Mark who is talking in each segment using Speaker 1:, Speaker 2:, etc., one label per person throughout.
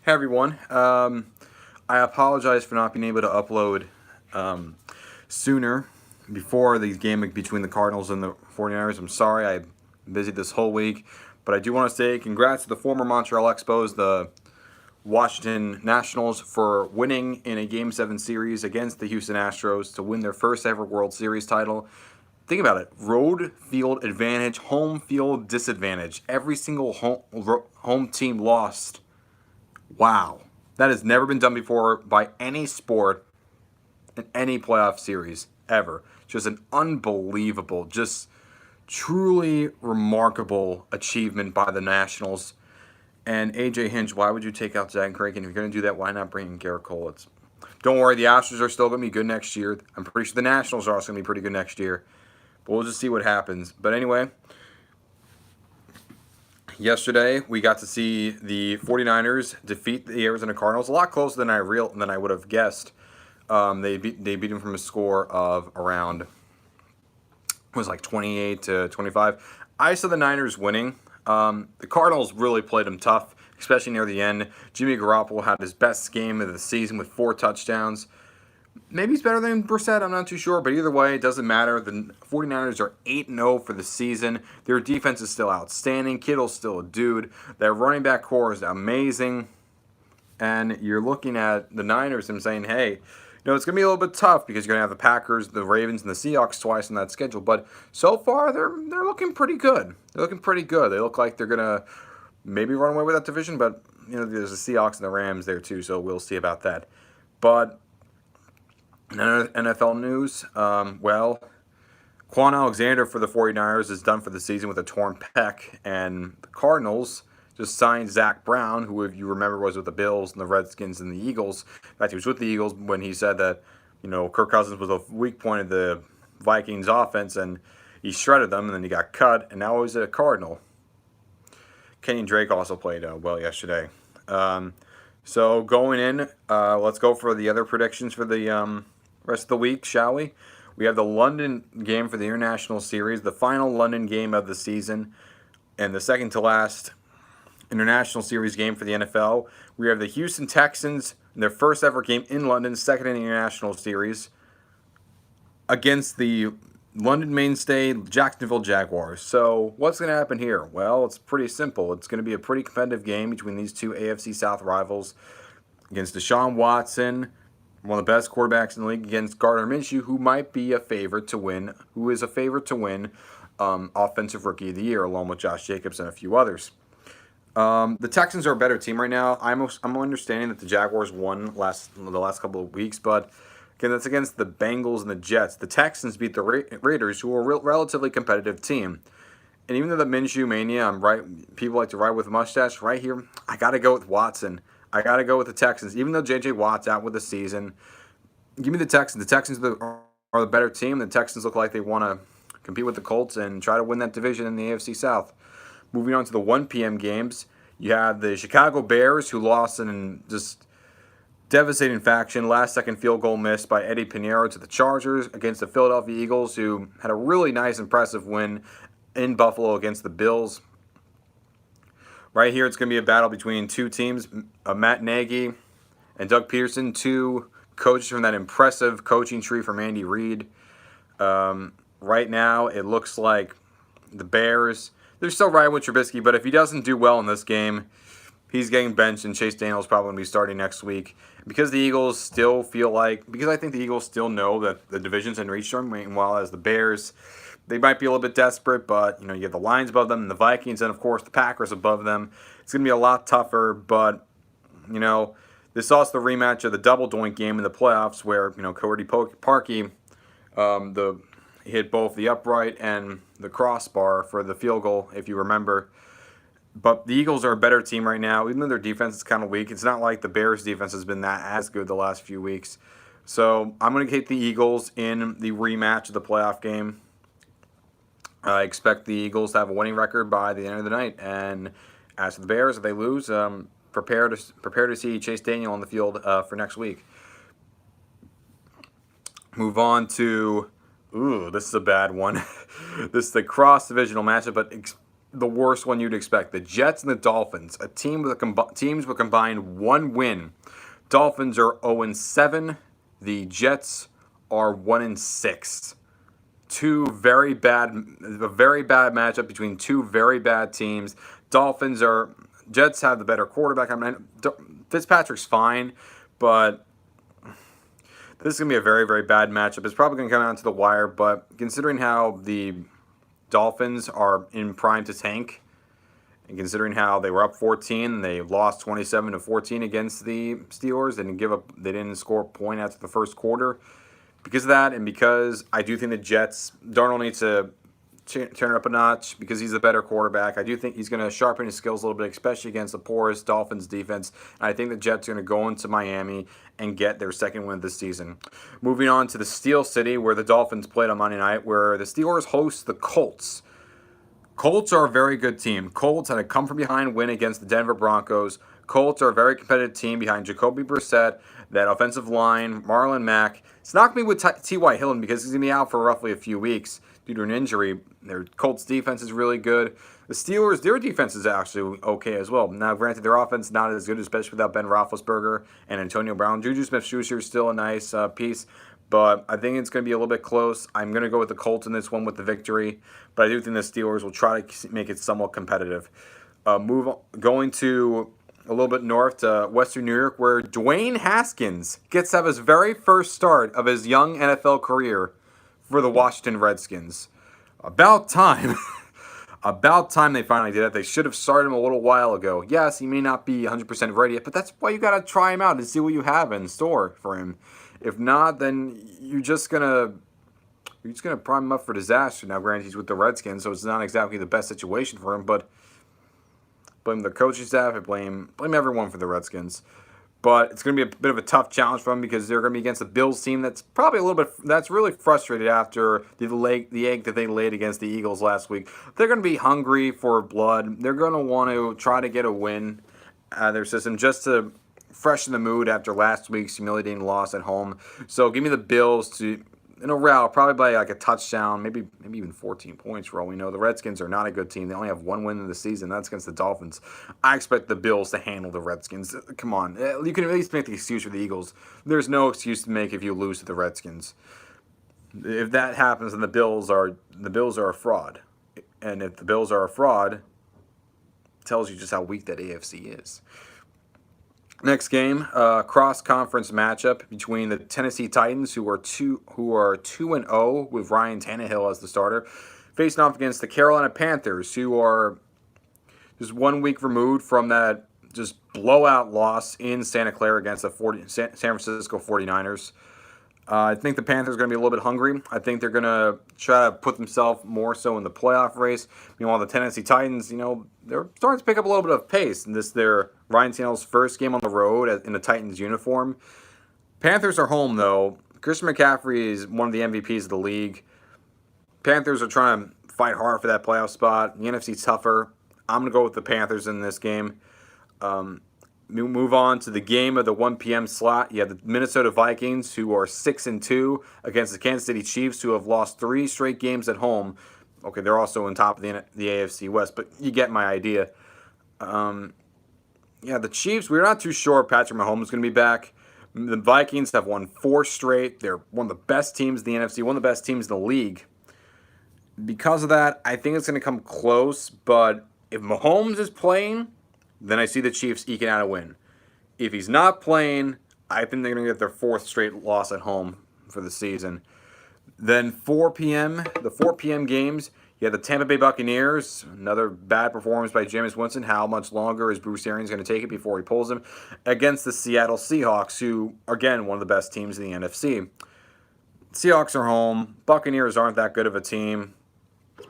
Speaker 1: Hey everyone. I apologize for not being able to upload sooner before the game between the Cardinals and the 49ers. I'm sorry, I'm busy this whole week, but I do want to say congrats to the former Montreal Expos, the Washington Nationals, for winning in a Game 7 series against the Houston Astros to win their first ever World Series title. Think about it. Road field advantage, home field disadvantage. Every single home team lost. Wow. That has never been done before by any sport in any playoff series ever. Just an unbelievable, just truly remarkable achievement by the Nationals. And AJ Hinch, why would you take out Zach Craig? And if you're going to do that, why not bring in Garrett Cole? Don't worry, the Astros are still going to be good next year. I'm pretty sure the Nationals are also going to be pretty good next year. But we'll just see what happens. But anyway, yesterday, we got to see the 49ers defeat the Arizona Cardinals a lot closer than I would have guessed. They beat them from a score of around, it was like 28-25. I saw the Niners winning. The Cardinals really played them tough, especially near the end. Jimmy Garoppolo had his best game of the season with 4 touchdowns. Maybe he's better than Brissett, I'm not too sure, but either way, it doesn't matter. The 49ers are 8-0 for the season. Their defense is still outstanding. Kittle's still a dude. Their running back core is amazing. And you're looking at the Niners and saying, hey, it's going to be a little bit tough because you're going to have the Packers, the Ravens, and the Seahawks twice on that schedule. But so far, they're looking pretty good. They're looking pretty good. They look like they're going to maybe run away with that division, but there's the Seahawks and the Rams there too, so we'll see about that. But in NFL news, Quan Alexander for the 49ers is done for the season with a torn pec, and the Cardinals just signed Zach Brown, who, if you remember, was with the Bills and the Redskins and the Eagles. In fact, he was with the Eagles when he said that, Kirk Cousins was a weak point of the Vikings offense, and he shredded them, and then he got cut, and now he's a Cardinal. Kenyon Drake also played well yesterday. So going in, let's go for the other predictions for the rest of the week, shall we? We have the London game for the International Series, the final London game of the season, and the second to last International Series game for the NFL. We have the Houston Texans in their first ever game in London, second in the International Series, against the London mainstay Jacksonville Jaguars. So what's going to happen here? Well, it's pretty simple. It's going to be a pretty competitive game between these two AFC South rivals against Deshaun Watson, one of the best quarterbacks in the league, against Gardner Minshew, who might be a favorite to win, Offensive Rookie of the Year, along with Josh Jacobs and a few others. The Texans are a better team right now. I'm understanding that the Jaguars won the last couple of weeks, but again, that's against the Bengals and the Jets. The Texans beat the Raiders, who are a relatively competitive team. And even though the Minshew mania, people like to ride with a mustache, right here, I got to go with Watson. I got to go with the Texans. Even though J.J. Watt's out with the season, give me the Texans. The Texans are the better team. The Texans look like they want to compete with the Colts and try to win that division in the AFC South. Moving on to the 1 p.m. games, you have the Chicago Bears, who lost in just devastating fashion. Last-second field goal missed by Eddie Pinheiro to the Chargers against the Philadelphia Eagles, who had a really nice, impressive win in Buffalo against the Bills. Right here, it's going to be a battle between two teams, Matt Nagy and Doug Peterson, two coaches from that impressive coaching tree from Andy Reid. Right now, it looks like the Bears, they're still riding with Trubisky, but if he doesn't do well in this game, he's getting benched, and Chase Daniel's probably going to be starting next week. Because I think the Eagles still know that the division's in reach for them, meanwhile, as the Bears, they might be a little bit desperate, but, you have the Lions above them and the Vikings, and, of course, the Packers above them. It's going to be a lot tougher, but, this is also the rematch of the double doink game in the playoffs where, Cody Parkey, he hit both the upright and the crossbar for the field goal, if you remember. But the Eagles are a better team right now, even though their defense is kind of weak. It's not like the Bears' defense has been that as good the last few weeks. So I'm going to take the Eagles in the rematch of the playoff game. I expect the Eagles to have a winning record by the end of the night. And as for the Bears, if they lose, prepare to see Chase Daniel on the field for next week. Move on to, this is a bad one. This is the cross-divisional matchup, but the worst one you'd expect. The Jets and the Dolphins, a team with teams with combined 1 win. Dolphins are 0-7. The Jets are 1-6. A very bad matchup between two very bad teams. Jets have the better quarterback. I mean, Fitzpatrick's fine, but this is going to be a very, very bad matchup. It's probably going to come down to the wire, but considering how the Dolphins are in prime to tank, and considering how they were up 14, they lost 27-14 against the Steelers, they didn't score a point after the first quarter. Because of that, and because I do think the Jets, Darnold needs to turn it up a notch because he's the better quarterback. I do think he's going to sharpen his skills a little bit, especially against the porous Dolphins defense. And I think the Jets are going to go into Miami and get their second win this season. Moving on to the Steel City, where the Dolphins played on Monday night, where the Steelers host the Colts. Colts are a very good team. Colts had a come-from-behind win against the Denver Broncos. Colts are a very competitive team behind Jacoby Brissett, that offensive line, Marlon Mack. It's not going to be with T.Y. Hilton because he's going to be out for roughly a few weeks due to an injury. Their Colts defense is really good. The Steelers, their defense is actually okay as well. Now, granted, their offense is not as good, especially without Ben Roethlisberger and Antonio Brown. Juju Smith-Schuster is still a nice piece, but I think it's going to be a little bit close. I'm going to go with the Colts in this one with the victory, but I do think the Steelers will try to make it somewhat competitive. Going to a little bit north to Western New York, where Dwayne Haskins gets to have his very first start of his young NFL career for the Washington Redskins. About time. About time they finally did it. They should have started him a little while ago. Yes, he may not be 100% ready yet, but that's why you got to try him out and see what you have in store for him. If not, then you're just gonna prime him up for disaster. Now, granted, he's with the Redskins, so it's not exactly the best situation for him, but blame the coaching staff. I blame everyone for the Redskins. But it's going to be a bit of a tough challenge for them because they're going to be against the Bills team that's really frustrated after the egg that they laid against the Eagles last week. They're going to be hungry for blood. They're going to want to try to get a win out of their system just to freshen the mood after last week's humiliating loss at home. So give me the Bills in a rout, probably by like a touchdown, maybe even 14 points for all we know. The Redskins are not a good team. They only have one win in the season. That's against the Dolphins. I expect the Bills to handle the Redskins. Come on. You can at least make the excuse for the Eagles. There's no excuse to make if you lose to the Redskins. If that happens, then the Bills are a fraud. And if the Bills are a fraud, it tells you just how weak that AFC is. Next game, cross-conference matchup between the Tennessee Titans, who are 2-0 with Ryan Tannehill as the starter, facing off against the Carolina Panthers, who are just 1 week removed from that just blowout loss in Santa Clara against the San Francisco 49ers. I think the Panthers are going to be a little bit hungry. I think they're going to try to put themselves more so in the playoff race. Meanwhile, the Tennessee Titans, they're starting to pick up a little bit of pace. And this is their Ryan Tannehill's first game on the road in the Titans uniform. Panthers are home, though. Christian McCaffrey is one of the MVPs of the league. Panthers are trying to fight hard for that playoff spot. The NFC's tougher. I'm going to go with the Panthers in this game. Move on to the game of the 1 p.m. slot. You have the Minnesota Vikings, who are 6-2 against the Kansas City Chiefs, who have lost 3 straight games at home. Okay, they're also on top of the AFC West, but you get my idea. The Chiefs, we're not too sure if Patrick Mahomes is going to be back. The Vikings have won 4 straight. They're one of the best teams in the NFC, one of the best teams in the league. Because of that, I think it's going to come close, but if Mahomes is playing, then I see the Chiefs eking out a win. If he's not playing, I think they're going to get their 4th straight loss at home for the season. Then 4 p.m., the 4 p.m. games, you have the Tampa Bay Buccaneers, another bad performance by Jameis Winston. How much longer is Bruce Arians going to take it before he pulls him? Against the Seattle Seahawks, who, again, one of the best teams in the NFC. Seahawks are home. Buccaneers aren't that good of a team.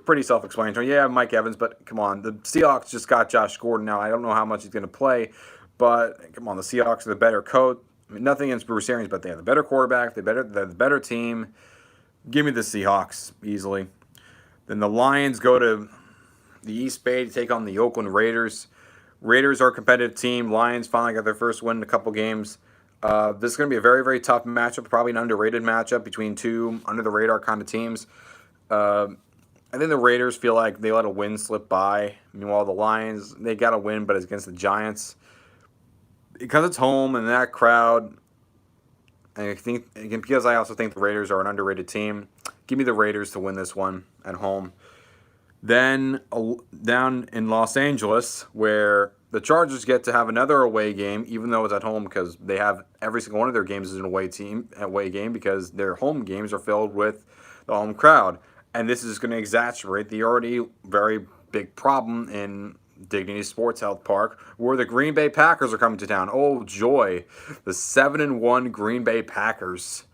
Speaker 1: Pretty self-explanatory. Yeah, Mike Evans, but come on. The Seahawks just got Josh Gordon now. I don't know how much he's going to play, but come on, the Seahawks are the better coach. I mean, nothing against Bruce Arians, but they have the better quarterback. They're the better team. Give me the Seahawks easily. Then the Lions go to the East Bay to take on the Oakland Raiders. Raiders are a competitive team. Lions finally got their first win in a couple games. This is going to be a very, very tough matchup, probably an underrated matchup between two under-the-radar kind of teams. I think the Raiders feel like they let a win slip by. Meanwhile, the Lions, they got a win, but it's against the Giants. Because it's home and that crowd, and I think, again, because I also think the Raiders are an underrated team, give me the Raiders to win this one at home. Then down in Los Angeles, where the Chargers get to have another away game, even though it's at home, because they have every single one of their games is an away game, because their home games are filled with the home crowd. And this is going to exacerbate the already very big problem in Dignity Sports Health Park, where the Green Bay Packers are coming to town. Oh joy, the 7-1 Green Bay Packers.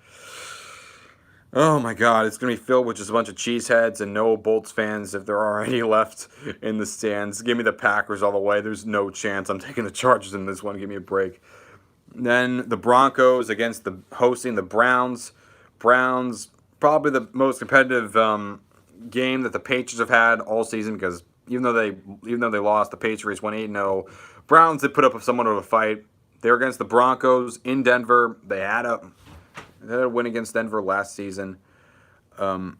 Speaker 1: Oh my God, it's going to be filled with just a bunch of cheeseheads and no Bolts fans if there are any left in the stands. Give me the Packers all the way. There's no chance I'm taking the Chargers in this one. Give me a break. Then the Broncos hosting the Browns. Browns, probably the most competitive game that the Patriots have had all season, because even though they lost, the Patriots went 8-0. Browns did put up somewhat of a fight. They were against the Broncos in Denver. They had a win against Denver last season. I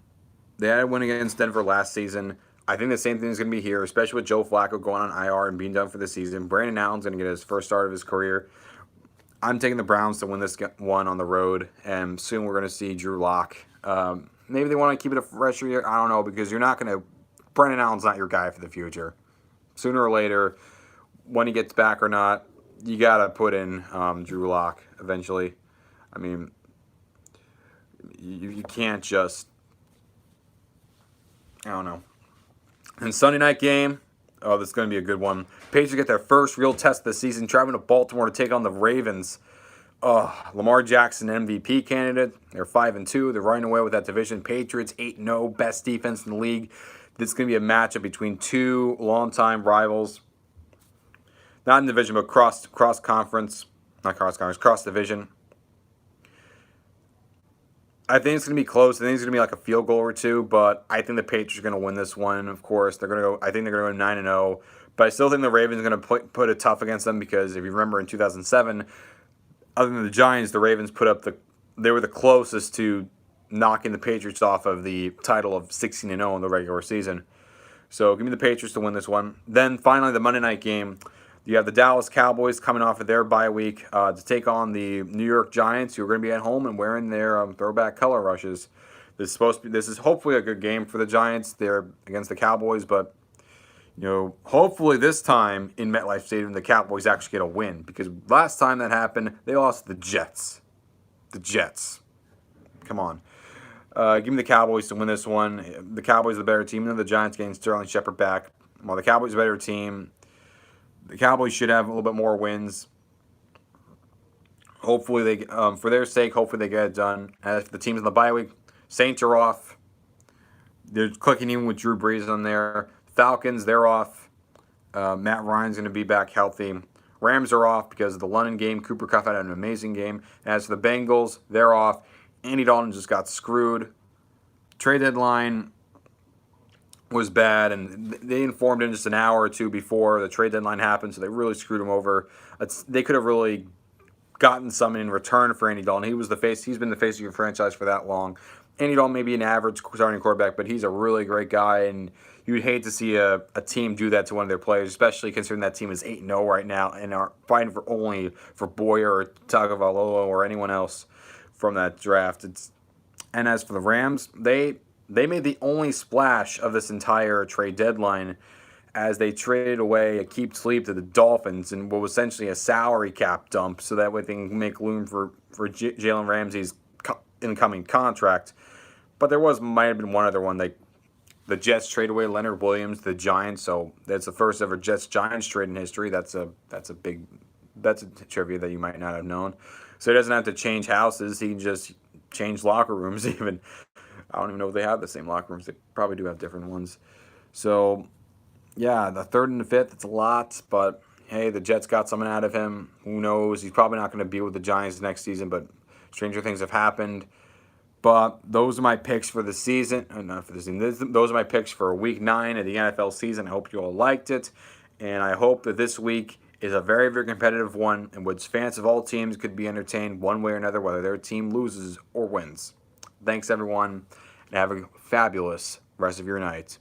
Speaker 1: think the same thing is going to be here, especially with Joe Flacco going on IR and being done for the season. Brandon Allen's going to get his first start of his career. I'm taking the Browns to win this one on the road, and soon we're going to see Drew Lock. Maybe they want to keep it a fresher year. I don't know, because you're not going to. Brandon Allen's not your guy for the future. Sooner or later, when he gets back or not, you got to put in Drew Lock eventually. I mean, you can't just. I don't know. And Sunday night game. Oh, this is going to be a good one. Patriots get their first real test of the season, traveling to Baltimore to take on the Ravens. Lamar Jackson, MVP candidate. They're 5-2. They're running away with that division. Patriots 8-0, best defense in the league. This is going to be a matchup between two longtime rivals. Not in division, but cross conference. Not cross conference, cross division. I think it's going to be close. I think it's going to be like a field goal or two, but I think the Patriots are going to win this one. Of course, I think they're going to go 9-0, but I still think the Ravens are going to put it tough against them, because if you remember in 2007, other than the Giants, the Ravens they were the closest to knocking the Patriots off of the title of 16-0 in the regular season. So give me the Patriots to win this one. Then finally, the Monday night game. You have the Dallas Cowboys coming off of their bye week to take on the New York Giants, who are going to be at home and wearing their throwback color rushes. This is hopefully a good game for the Giants. They're against the Cowboys, but hopefully this time in MetLife Stadium, the Cowboys actually get a win, because last time that happened, they lost to the Jets. The Jets. Come on. Give me the Cowboys to win this one. The Cowboys are the better team. The Giants getting Sterling Shepard back. While the Cowboys are the better team, the Cowboys should have a little bit more wins. Hopefully they, for their sake, hopefully they get it done. As for the teams in the bye week, Saints are off. They're clicking in with Drew Brees on there. Falcons, they're off. Matt Ryan's going to be back healthy. Rams are off because of the London game. Cooper Kupp had an amazing game. As for the Bengals, they're off. Andy Dalton just got screwed. Trade deadline was bad, and they informed him just an hour or two before the trade deadline happened, so they really screwed him over. They could have really gotten something in return for Andy Dalton. He's been the face of your franchise for that long. Andy Dalton may be an average starting quarterback, but he's a really great guy, and you would hate to see a team do that to one of their players, especially considering that team is 8-0 right now and are fighting for Boyer or Tagovailoa or anyone else from that draft. And as for the Rams, they made the only splash of this entire trade deadline, as they traded away Aqib Talib to the Dolphins in what was essentially a salary cap dump, so that way they can make room for Jalen Ramsey's incoming contract. But there might have been one other one. The Jets trade away Leonard Williams to the Giants, so that's the first ever Jets-Giants trade in history. That's a trivia that you might not have known. So he doesn't have to change houses. He can just change locker rooms even. I don't even know if they have the same locker rooms. They probably do have different ones. So, yeah, the third and the fifth, it's a lot. But, hey, the Jets got something out of him. Who knows? He's probably not going to be with the Giants next season, but stranger things have happened. But those are my picks for the season. Not for the season. Those are my picks for Week 9 of the NFL season. I hope you all liked it. And I hope that this week is a very, very competitive one in which fans of all teams could be entertained one way or another, whether their team loses or wins. Thanks, everyone, and have a fabulous rest of your night.